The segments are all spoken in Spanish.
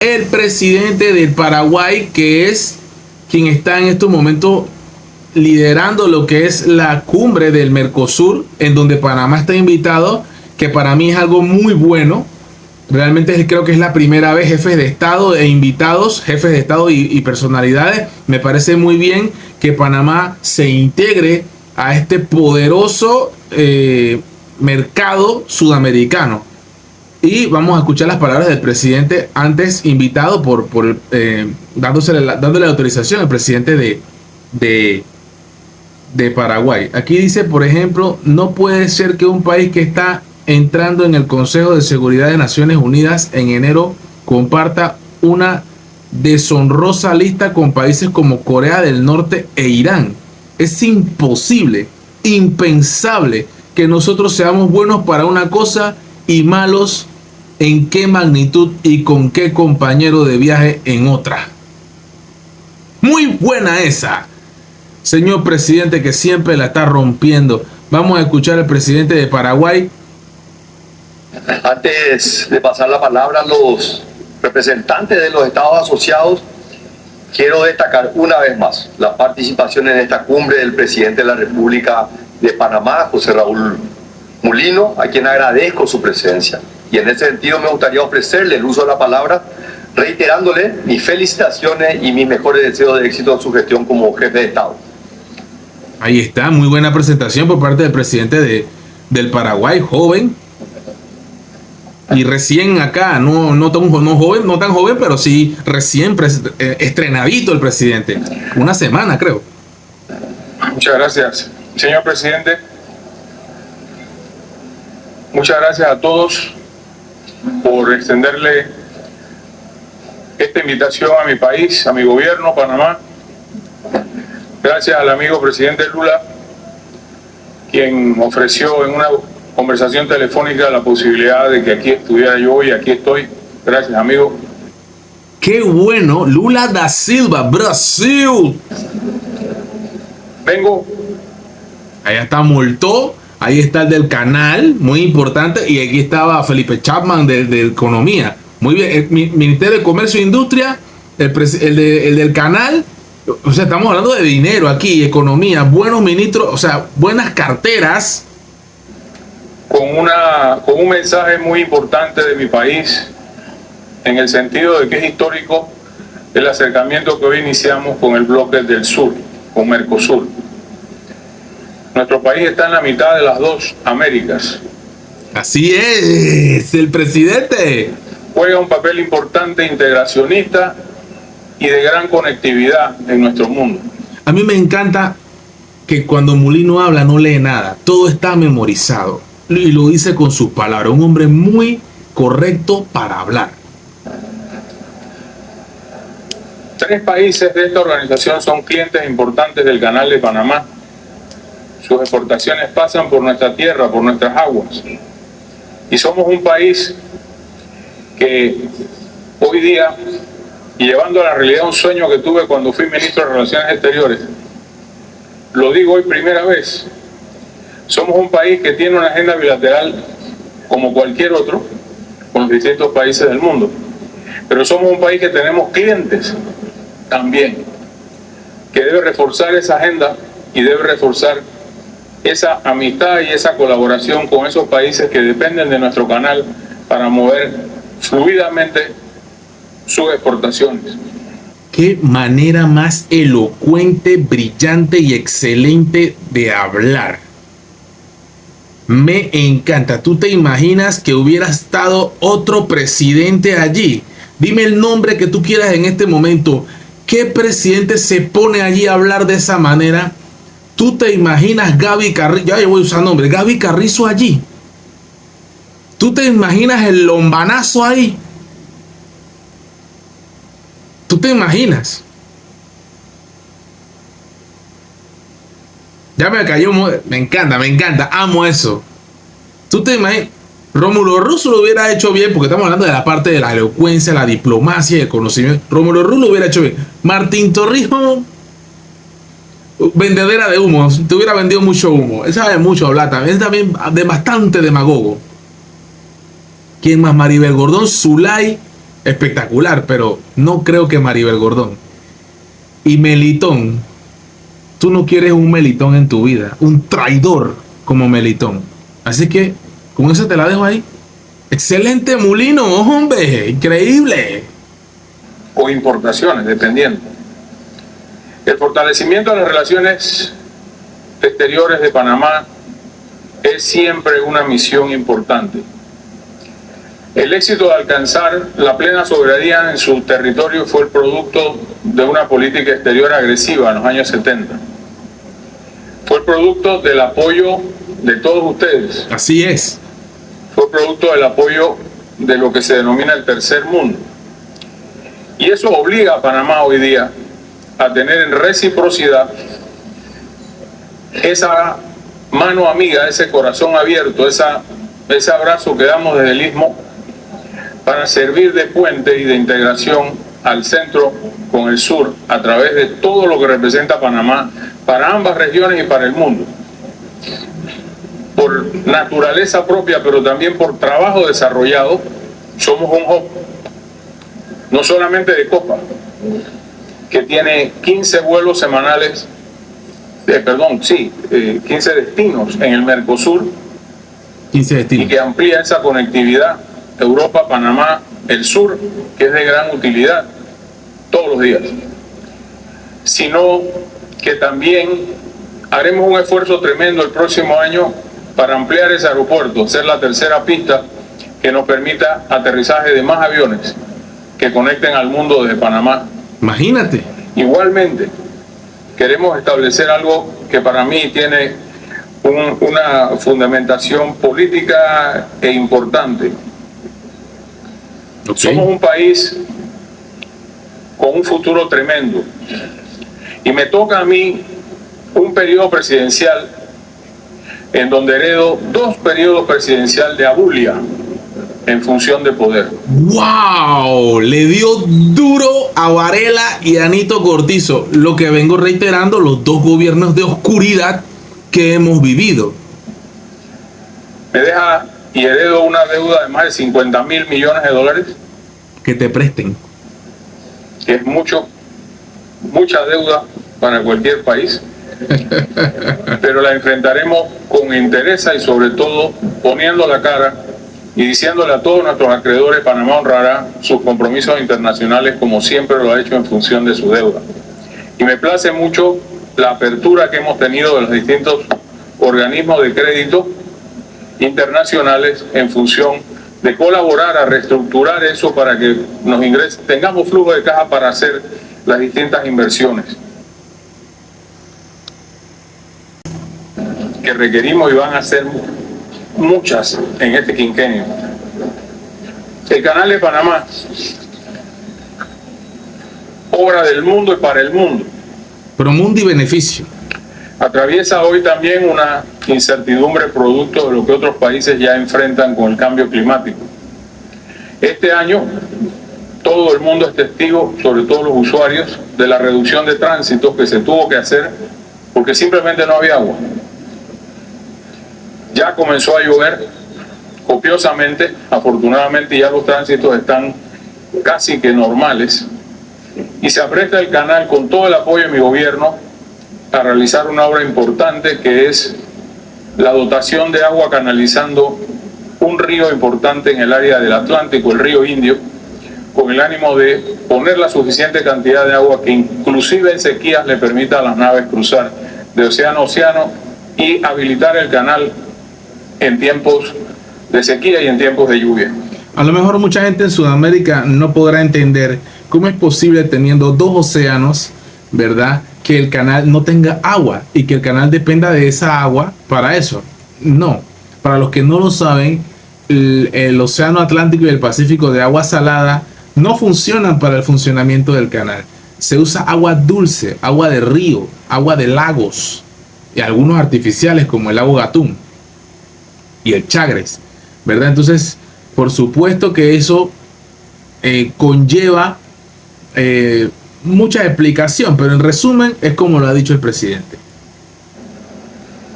el presidente del Paraguay, que es quien está en estos momentos liderando lo que es la cumbre del Mercosur, en donde Panamá está invitado, que para mí es algo muy bueno. Realmente creo que es la primera vez jefes de Estado e invitados, jefes de Estado y personalidades. Me parece muy bien que Panamá se integre a este poderoso mercado sudamericano. Y vamos a escuchar las palabras del presidente antes invitado dándole la autorización al presidente de Paraguay. Aquí dice, por ejemplo, no puede ser que un país que está entrando en el Consejo de Seguridad de Naciones Unidas en enero comparta una deshonrosa lista con países como Corea del Norte e Irán. Es imposible, impensable que nosotros seamos buenos para una cosa y malos en qué magnitud y con qué compañero de viaje en otra. Muy buena esa, señor presidente, que siempre la está rompiendo. Vamos a escuchar al presidente de Paraguay. Antes de pasar la palabra a los representantes de los estados asociados, quiero destacar una vez más la participación en esta cumbre del presidente de la República de Panamá, José Raúl Mulino, a quien agradezco su presencia. Y en ese sentido me gustaría ofrecerle el uso de la palabra, reiterándole mis felicitaciones y mis mejores deseos de éxito en su gestión como jefe de Estado. Ahí está, muy buena presentación por parte del presidente del Paraguay, joven. Y recién acá, no tan joven, pero sí recién estrenadito el presidente. Una semana, creo. Muchas gracias, señor presidente. Muchas gracias a todos por extenderle esta invitación a mi país, a mi gobierno, Panamá. Gracias al amigo presidente Lula, quien ofreció en una conversación telefónica la posibilidad de que aquí estuviera yo y aquí estoy. Gracias, amigo. ¡Qué bueno! Lula da Silva, Brasil. Vengo. Allá está Moltó, ahí está el del canal, muy importante, y aquí estaba Felipe Chapman de Economía. Muy bien, el Ministerio de Comercio e Industria, el del canal. O sea, estamos hablando de dinero aquí, economía, buenos ministros, o sea, buenas carteras. Con un mensaje muy importante de mi país, en el sentido de que es histórico el acercamiento que hoy iniciamos con el bloque del sur, con Mercosur. Nuestro país está en la mitad de las dos Américas. Así es, el presidente juega un papel importante, integracionista y de gran conectividad en nuestro mundo. A mí me encanta que cuando Mulino habla no lee nada, todo está memorizado y lo dice con sus palabras. Un hombre muy correcto para hablar. 3 países de esta organización son clientes importantes del Canal de Panamá. Sus exportaciones pasan por nuestra tierra, por nuestras aguas. Y somos un país que hoy día, y llevando a la realidad un sueño que tuve cuando fui ministro de Relaciones Exteriores, lo digo hoy primera vez, somos un país que tiene una agenda bilateral como cualquier otro con los distintos países del mundo, pero somos un país que tenemos clientes también, que debe reforzar esa agenda y debe reforzar esa amistad y esa colaboración con esos países que dependen de nuestro canal para mover fluidamente sus exportaciones. Qué manera más elocuente, brillante y excelente de hablar. Me encanta. ¿Tú te imaginas que hubiera estado otro presidente allí? Dime el nombre que tú quieras en este momento. ¿Qué presidente se pone allí a hablar de esa manera? ¿Tú te imaginas Gaby Carrizo? Ya voy a usar nombre. Gaby Carrizo allí. ¿Tú te imaginas el lombanazo ahí? ¿Tú te imaginas? Ya me cayó. Me encanta. Amo eso. ¿Tú te imaginas? Rómulo Ruz lo hubiera hecho bien, porque estamos hablando de la parte de la elocuencia, la diplomacia y el conocimiento. Rómulo Ruz lo hubiera hecho bien. Martín Torrijos, vendedera de humo. Te hubiera vendido mucho humo. Él sabe mucho hablar también. Es también de bastante demagogo. ¿Quién más? Maribel Gordón, Zulay. espectacular, pero no creo que Maribel Gordón. Y Melitón, tú no quieres un Melitón en tu vida, un traidor como Melitón. Así que con eso te la dejo ahí. Excelente Mulino, hombre, increíble. O importaciones, dependiendo. El fortalecimiento de las relaciones exteriores de Panamá es siempre una misión importante. El éxito de alcanzar la plena soberanía en su territorio fue el producto de una política exterior agresiva en los años 70. Fue el producto del apoyo de todos ustedes. Así es. Fue producto del apoyo de lo que se denomina el tercer mundo. Y eso obliga a Panamá hoy día a tener en reciprocidad esa mano amiga, ese corazón abierto, ese abrazo que damos desde el Istmo para servir de puente y de integración al centro con el sur a través de todo lo que representa Panamá para ambas regiones y para el mundo. Por naturaleza propia, pero también por trabajo desarrollado, somos un hub, no solamente de Copa, que tiene 15 vuelos semanales, 15 destinos en el Mercosur, 15 destinos. y que amplía esa conectividad Europa, Panamá, el sur, que es de gran utilidad todos los días, sino que también haremos un esfuerzo tremendo el próximo año para ampliar ese aeropuerto, ser la tercera pista que nos permita aterrizaje de más aviones que conecten al mundo desde Panamá. Imagínate. Igualmente, queremos establecer algo que para mí tiene una fundamentación política e importante. Okay. Somos un país con un futuro tremendo y me toca a mí un periodo presidencial en donde heredo 2 periodos presidenciales de abulia en función de poder. ¡Wow! Le dio duro a Varela y a Anito Cortizo, lo que vengo reiterando los 2 gobiernos de oscuridad que hemos vivido. Me deja y heredo una deuda de más de 50.000 millones de dólares. Que te presten. Que es mucha deuda para cualquier país. Pero la enfrentaremos con entereza y sobre todo poniendo la cara y diciéndole a todos nuestros acreedores: Panamá honrará sus compromisos internacionales como siempre lo ha hecho en función de su deuda. Y me place mucho la apertura que hemos tenido de los distintos organismos de crédito internacionales en función de colaborar a reestructurar eso para que nos tengamos flujo de caja para hacer las distintas inversiones que requerimos, y van a ser muchas en este quinquenio. El Canal de Panamá, obra del mundo y para el mundo, Pro mundo y beneficio. atraviesa hoy también una incertidumbre producto de lo que otros países ya enfrentan con el cambio climático. Este año todo el mundo es testigo, sobre todo los usuarios, de la reducción de tránsito que se tuvo que hacer porque simplemente no había agua. Ya comenzó a llover copiosamente, afortunadamente ya los tránsitos están casi que normales, y se apresta el canal con todo el apoyo de mi gobierno a realizar una obra importante que es la dotación de agua canalizando un río importante en el área del Atlántico, el río Indio, con el ánimo de poner la suficiente cantidad de agua que inclusive en sequías le permita a las naves cruzar de océano a océano y habilitar el canal en tiempos de sequía y en tiempos de lluvia. A lo mejor mucha gente en Sudamérica no podrá entender cómo es posible, teniendo 2 océanos, ¿verdad?, que el canal no tenga agua y que el canal dependa de esa agua para eso. No, para los que no lo saben, el océano Atlántico y el Pacífico de agua salada no funcionan para el funcionamiento del canal. Se usa agua dulce, agua de río, agua de lagos y algunos artificiales como el lago Gatún y el Chagres, ¿verdad? Entonces, por supuesto que eso conlleva mucha explicación, pero en resumen es como lo ha dicho el presidente.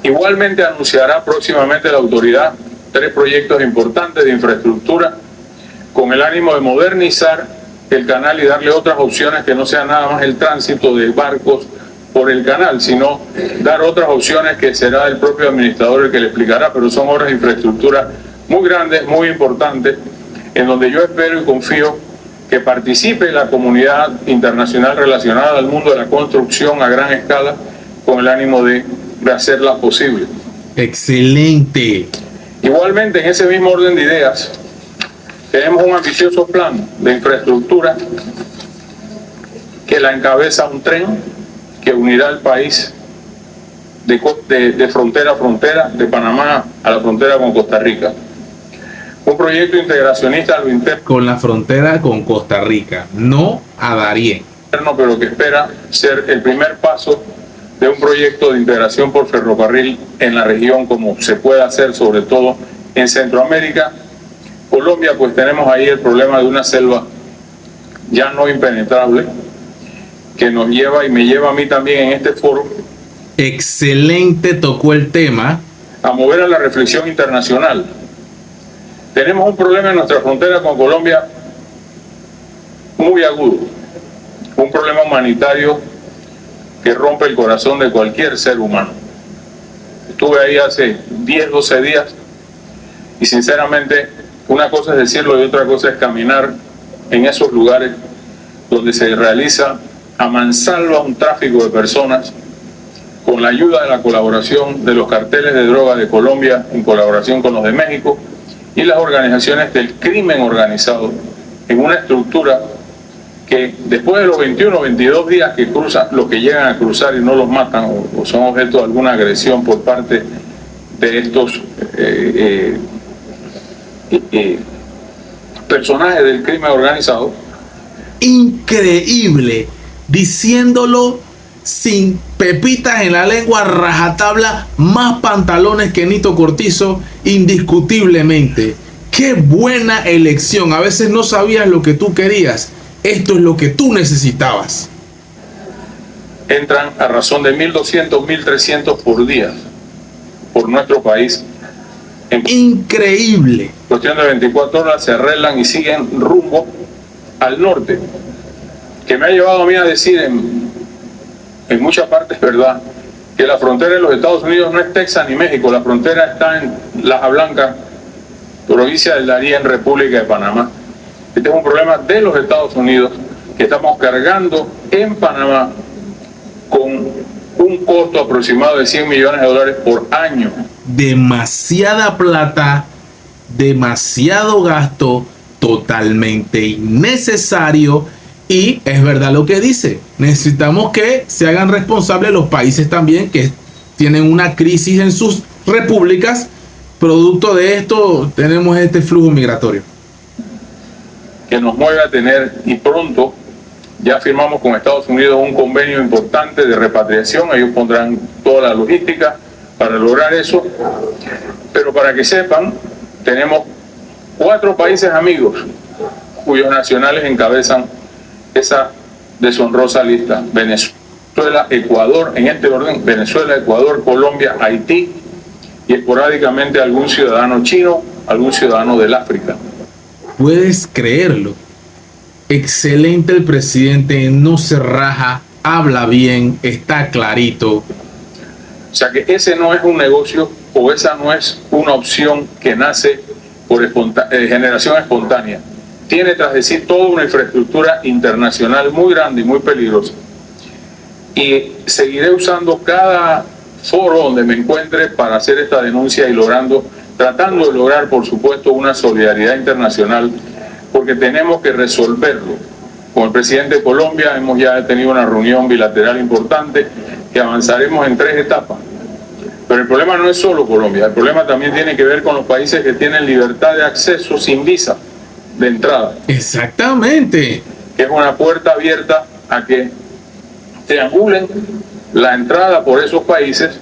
Igualmente anunciará próximamente la autoridad 3 proyectos importantes de infraestructura con el ánimo de modernizar el canal y darle otras opciones que no sea nada más el tránsito de barcos por el canal, sino dar otras opciones que será el propio administrador el que le explicará, pero son obras de infraestructura muy grandes, muy importantes, en donde yo espero y confío que participe la comunidad internacional relacionada al mundo de la construcción a gran escala con el ánimo de hacerlas posibles. Excelente. Igualmente, en ese mismo orden de ideas, tenemos un ambicioso plan de infraestructura que la encabeza un tren que unirá el país de frontera a frontera, de Panamá a la frontera con Costa Rica. Un proyecto integracionista a lo interno. Con la frontera con Costa Rica, no a Darién. Pero que espera ser el primer paso de un proyecto de integración por ferrocarril en la región, como se puede hacer sobre todo en Centroamérica. Colombia, pues tenemos ahí el problema de una selva ya no impenetrable, que nos lleva y me lleva a mí también en este foro. Excelente, tocó el tema. A mover a la reflexión internacional. Tenemos un problema en nuestra frontera con Colombia muy agudo, un problema humanitario que rompe el corazón de cualquier ser humano. Estuve ahí hace 10, 12 días y sinceramente una cosa es decirlo y otra cosa es caminar en esos lugares donde se realiza a mansalva un tráfico de personas con la ayuda de la colaboración de los carteles de droga de Colombia en colaboración con los de México y las organizaciones del crimen organizado en una estructura que después de los 21 o 22 días que cruzan, los que llegan a cruzar y no los matan o son objeto de alguna agresión por parte de estos personajes del crimen organizado. Increíble, diciéndolo sin pepitas en la lengua, rajatabla, más pantalones que Nito Cortizo, indiscutiblemente. Qué buena elección. A veces no sabías lo que tú querías. Esto es lo que tú necesitabas. Entran a razón de 1.200, 1.300 por día por nuestro país. Increíble. En cuestión de 24 horas se arreglan y siguen rumbo al norte, que me ha llevado a mí a decir en muchas partes, ¿verdad?, que la frontera de los Estados Unidos no es Texas ni México, la frontera está en Laja Blanca, provincia del Darién, República de Panamá. Este es un problema de los Estados Unidos que estamos cargando en Panamá con un costo aproximado de $100 millones por año. Demasiada plata, demasiado gasto, totalmente innecesario. Y es verdad lo que dice, necesitamos que se hagan responsables los países también que tienen una crisis en sus repúblicas. Producto de esto tenemos este flujo migratorio que nos mueve a tener, y pronto ya firmamos con Estados Unidos un convenio importante de repatriación. Ellos pondrán toda la logística para lograr eso, pero para que sepan, tenemos 4 países amigos cuyos nacionales encabezan esa deshonrosa lista: Venezuela, Ecuador, en este orden: Venezuela, Ecuador, Colombia, Haití y esporádicamente algún ciudadano chino, algún ciudadano del África. Puedes creerlo. Excelente el presidente, no se raja, habla bien, está clarito. O sea que ese no es un negocio, o esa no es una opción que nace por generación espontánea. Tiene tras de sí toda una infraestructura internacional muy grande y muy peligrosa. Y seguiré usando cada foro donde me encuentre para hacer esta denuncia y tratando de lograr, por supuesto, una solidaridad internacional, porque tenemos que resolverlo. Con el presidente de Colombia hemos ya tenido una reunión bilateral importante que avanzaremos en 3 etapas. Pero el problema no es solo Colombia, el problema también tiene que ver con los países que tienen libertad de acceso sin visa de entrada. Exactamente. Que es una puerta abierta a que triangulen la entrada por esos países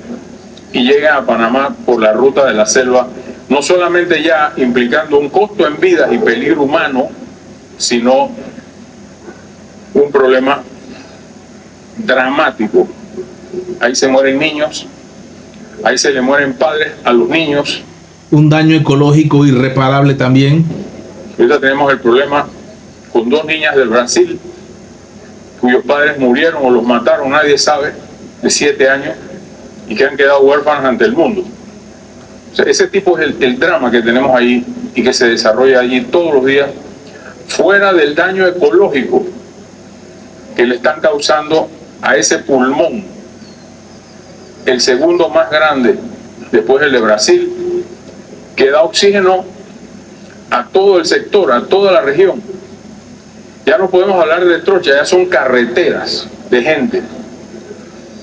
y lleguen a Panamá por la ruta de la selva, no solamente ya implicando un costo en vidas y peligro humano, sino un problema dramático. Ahí se mueren niños, ahí se le mueren padres a los niños. Un daño ecológico irreparable también. Ahorita tenemos el problema con 2 niñas del Brasil cuyos padres murieron o los mataron, nadie sabe, de 7 años, y que han quedado huérfanos ante el mundo. O sea, ese tipo es el drama que tenemos ahí y que se desarrolla allí todos los días, fuera del daño ecológico que le están causando a ese pulmón, el segundo más grande después del de Brasil, que da oxígeno a todo el sector, a toda la región. Ya no podemos hablar de trocha, ya son carreteras de gente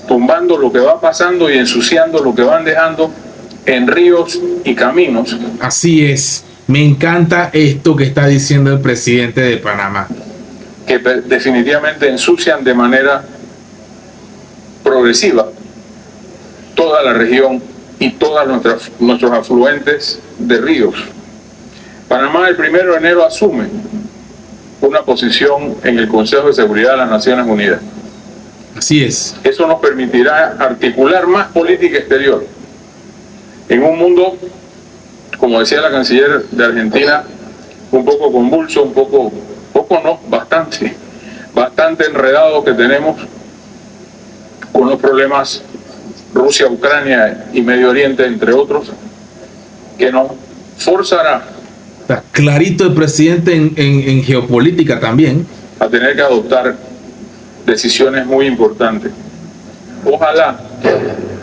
tumbando lo que va pasando y ensuciando lo que van dejando en ríos y caminos. Así es. Me encanta esto que está diciendo el presidente de Panamá. Que definitivamente ensucian de manera progresiva toda la región y todos nuestros afluentes de ríos. Panamá el 1 de enero asume una posición en el Consejo de Seguridad de las Naciones Unidas. Así es. Eso nos permitirá articular más política exterior en un mundo, como decía la canciller de Argentina, un poco convulso, bastante enredado que tenemos con los problemas Rusia, Ucrania y Medio Oriente, entre otros, que nos forzará. Está clarito el presidente en geopolítica también. A tener que adoptar decisiones muy importantes. Ojalá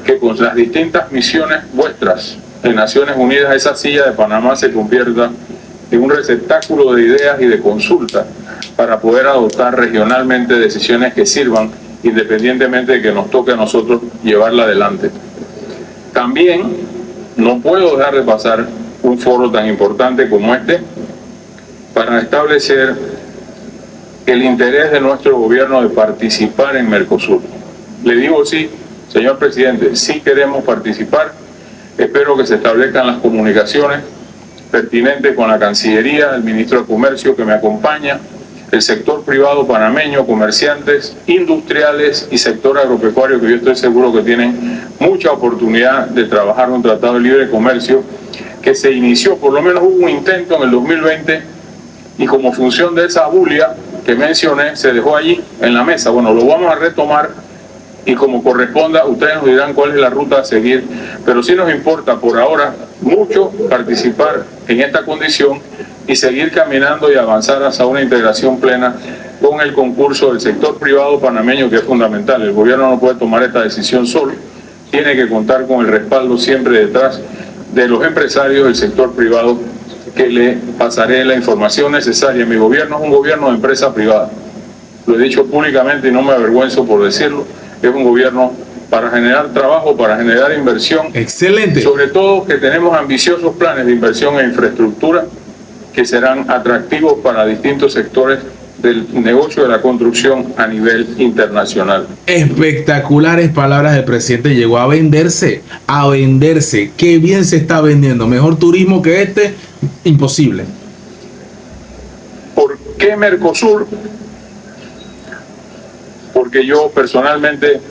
que con las distintas misiones vuestras en Naciones Unidas esa silla de Panamá se convierta en un receptáculo de ideas y de consulta para poder adoptar regionalmente decisiones que sirvan independientemente de que nos toque a nosotros llevarla adelante. También no puedo dejar de pasar un foro tan importante como este para establecer el interés de nuestro gobierno de participar en Mercosur. Le digo sí, señor presidente, sí queremos participar. Espero que se establezcan las comunicaciones pertinentes con la Cancillería, el ministro de Comercio que me acompaña, el sector privado panameño, comerciantes, industriales y sector agropecuario, que yo estoy seguro que tienen mucha oportunidad de trabajar un tratado de libre comercio que se inició, por lo menos hubo un intento en el 2020 y como función de esa bulia que mencioné, se dejó allí en la mesa. Bueno, lo vamos a retomar y como corresponda, ustedes nos dirán cuál es la ruta a seguir, pero sí nos importa por ahora mucho participar en esta condición y seguir caminando y avanzar hacia una integración plena con el concurso del sector privado panameño, que es fundamental. El gobierno no puede tomar esta decisión solo, tiene que contar con el respaldo siempre detrás de los empresarios del sector privado, que le pasaré la información necesaria. Mi gobierno es un gobierno de empresa privada, lo he dicho públicamente y no me avergüenzo por decirlo. Es un gobierno para generar trabajo, para generar inversión. Excelente. Sobre todo que tenemos ambiciosos planes de inversión en infraestructura que serán atractivos para distintos sectores del negocio de la construcción a nivel internacional. Espectaculares palabras del presidente. Llegó a venderse, a venderse. Qué bien se está vendiendo. Mejor turismo que este, imposible. ¿Por qué Mercosur? Porque yo personalmente,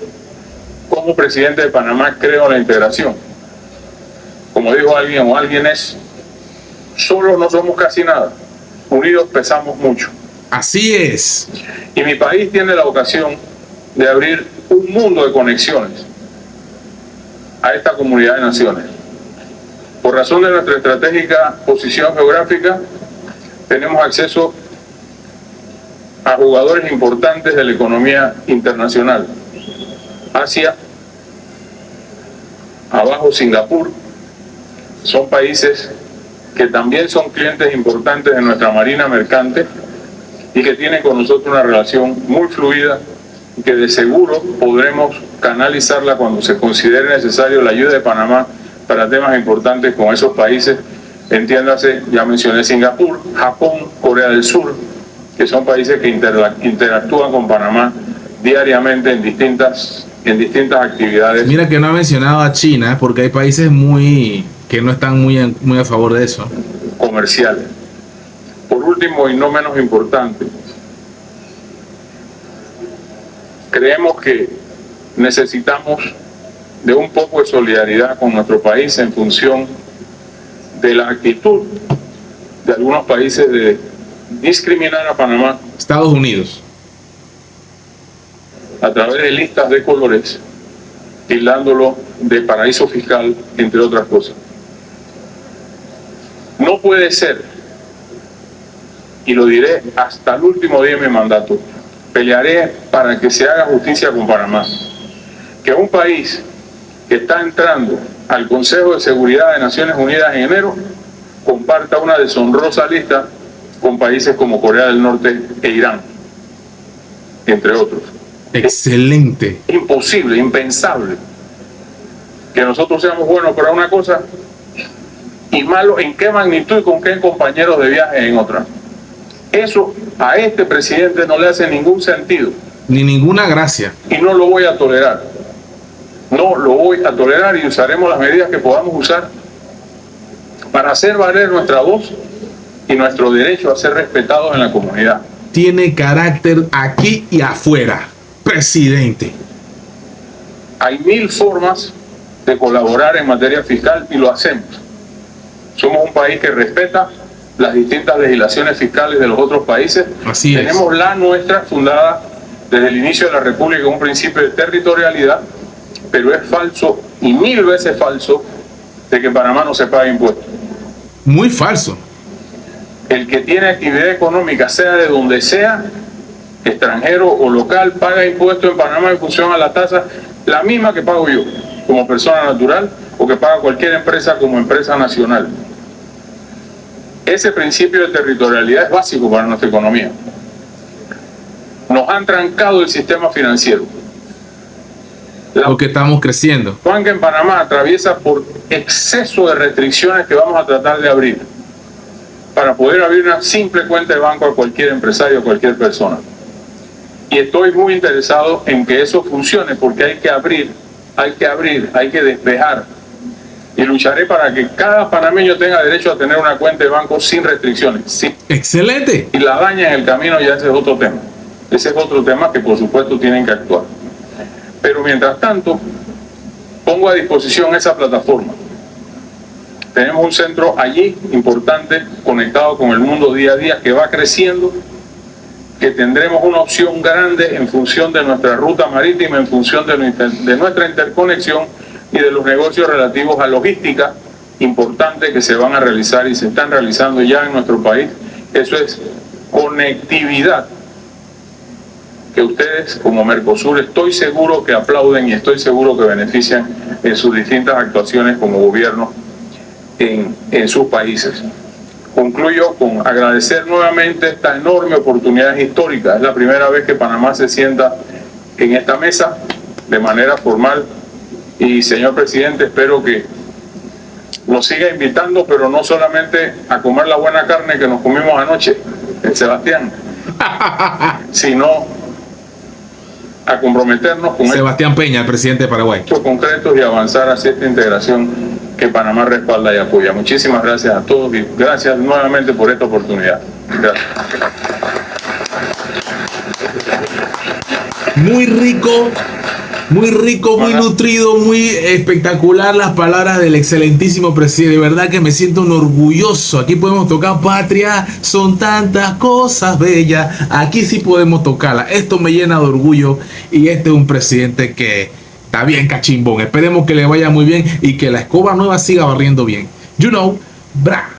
como presidente de Panamá, creo en la integración. Como dijo alguien o alguienes, solos no somos casi nada, unidos pesamos mucho. Así es. Y mi país tiene la vocación de abrir un mundo de conexiones a esta comunidad de naciones. Por razón de nuestra estratégica posición geográfica, tenemos acceso a jugadores importantes de la economía internacional. Asia, abajo Singapur, son países que también son clientes importantes de nuestra marina mercante y que tienen con nosotros una relación muy fluida y que de seguro podremos canalizarla cuando se considere necesario la ayuda de Panamá para temas importantes con esos países. Entiéndase, ya mencioné Singapur, Japón, Corea del Sur, que son países que interactúan con Panamá diariamente en distintas actividades. Mira que no ha mencionado a China, porque hay países que no están muy a favor de eso. Comerciales. Por último y no menos importante, creemos que necesitamos de un poco de solidaridad con nuestro país en función de la actitud de algunos países de discriminar a Panamá Estados Unidos. a través de listas de colores, tildándolo de paraíso fiscal, entre otras cosas. No puede ser, y lo diré hasta el último día de mi mandato, pelearé para que se haga justicia con Panamá, que un país que está entrando al Consejo de Seguridad de Naciones Unidas en enero comparta una deshonrosa lista con países como Corea del Norte e Irán, entre otros. Excelente. Es imposible, impensable que nosotros seamos buenos para una cosa y malos en qué magnitud y con qué compañeros de viaje en otra. Eso a este presidente no le hace ningún sentido. Ni ninguna gracia. Y no lo voy a tolerar. No lo voy a tolerar y usaremos las medidas que podamos usar para hacer valer nuestra voz y nuestro derecho a ser respetados en la comunidad. Tiene carácter aquí y afuera, presidente. Hay 1000 formas de colaborar en materia fiscal y lo hacemos. Somos un país que respeta las distintas legislaciones fiscales de los otros países. Así es. Tenemos la nuestra fundada desde el inicio de la República con un principio de territorialidad, pero es falso y 1000 veces falso de que en Panamá no se pague impuestos. Muy falso. El que tiene actividad económica, sea de donde sea, extranjero o local, paga impuestos en Panamá en función a la tasa, la misma que pago yo como persona natural o que paga cualquier empresa como empresa nacional. Ese principio de territorialidad es básico para nuestra economía. Nos han trancado el sistema financiero. Porque estamos creciendo. La banca en Panamá atraviesa por exceso de restricciones que vamos a tratar de abrir para poder abrir una simple cuenta de banco a cualquier empresario, a cualquier persona. Y estoy muy interesado en que eso funcione porque hay que abrir, hay que despejar. Y lucharé para que cada panameño tenga derecho a tener una cuenta de banco sin restricciones. Sí. Excelente. Y la daña en el camino, ya ese es otro tema. Ese es otro tema que por supuesto tienen que actuar. Pero mientras tanto, pongo a disposición esa plataforma. Tenemos un centro allí importante, conectado con el mundo día a día, que va creciendo, que tendremos una opción grande en función de nuestra ruta marítima, en función de nuestra interconexión y de los negocios relativos a logística importantes que se van a realizar y se están realizando ya en nuestro país. Eso es conectividad, que ustedes como Mercosur estoy seguro que aplauden y estoy seguro que benefician en sus distintas actuaciones como gobierno en sus países. Concluyo con agradecer nuevamente esta enorme oportunidad histórica. Es la primera vez que Panamá se sienta en esta mesa de manera formal y, señor presidente, espero que nos siga invitando, pero no solamente a comer la buena carne que nos comimos anoche en Sebastián, sino a comprometernos con Sebastián Peña, el presidente de Paraguay. hechos concretos y avanzar hacia esta integración que Panamá respalda y apoya. Muchísimas gracias a todos y gracias nuevamente por esta oportunidad. Gracias. Muy rico, muy nutrido, muy espectacular las palabras del excelentísimo presidente. De verdad que me siento un orgulloso. Aquí podemos tocar patria, son tantas cosas bellas. Aquí sí podemos tocarla. Esto me llena de orgullo y este es un presidente que está bien cachimbón. Esperemos que le vaya muy bien y que la escoba nueva siga barriendo bien. You know, bra.